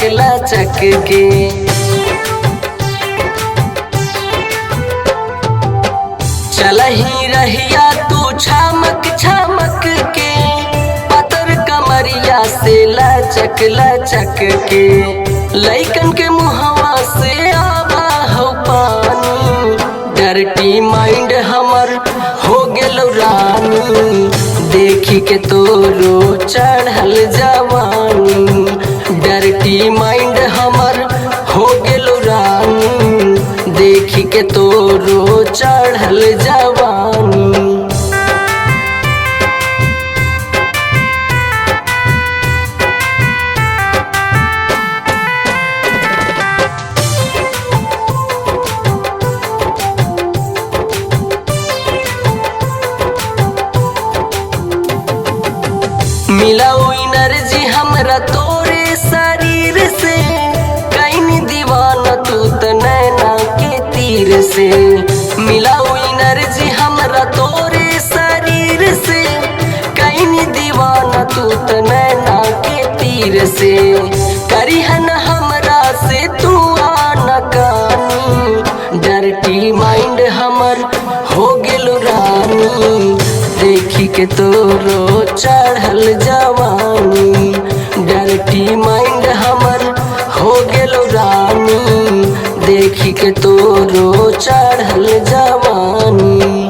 लचक के। चलही रहिया तू छमक छमक के, पतर कमरिया से लचक लचक के। लइकन के मुहवा से आवा हो पानी, डर्टी माइंड हमर हो गेल रानी, देखी के तोरो चढ़ल जवानी। डर्टी माइंड हमर हो गेल रानी, देखी के तोरो चढ़ल जवानी। मिलाओ एनर्जी हमरा तोरे शरीर से, कहीं दीवाना तू त नैना के तीर से। मिलाओ एनर्जी हमरा तोरे शरीर से, कहीं दीवाना तू त नैना के तीर से। करिहन हमरा से तू आना कानी, डर्टी माइंड हमर हो गेल रानी, देखी के तोरो चढ़ल जवानी। डर्टी माइंड हमर हो गेल रानी, देखी के तोरो चढ़ल जवानी।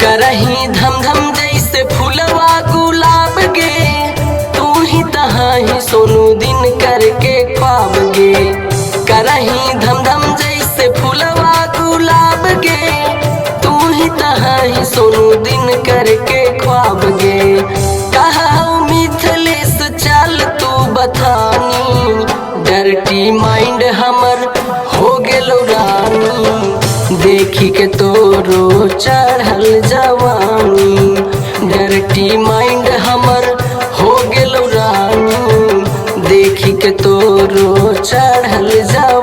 करही धम धम जैसे फूलवा गुलाब गे, तू ही तहाँ ही सोनू दिन करके ख्वाब गे। करही धम धम जैसे फूलवा गुलाब गे, तू ही तहाँ ही सोनू दिन करके ख्वाब गे। कहा मिथलेश चल तू बथानी, डर्टी माइंड हमर हो गेल रानी, देखी के तोरो चढ़ल जवानी। डर्टी माइंड हमर हो गेल रानी, देखी के तोरो चढ़ल जवानी।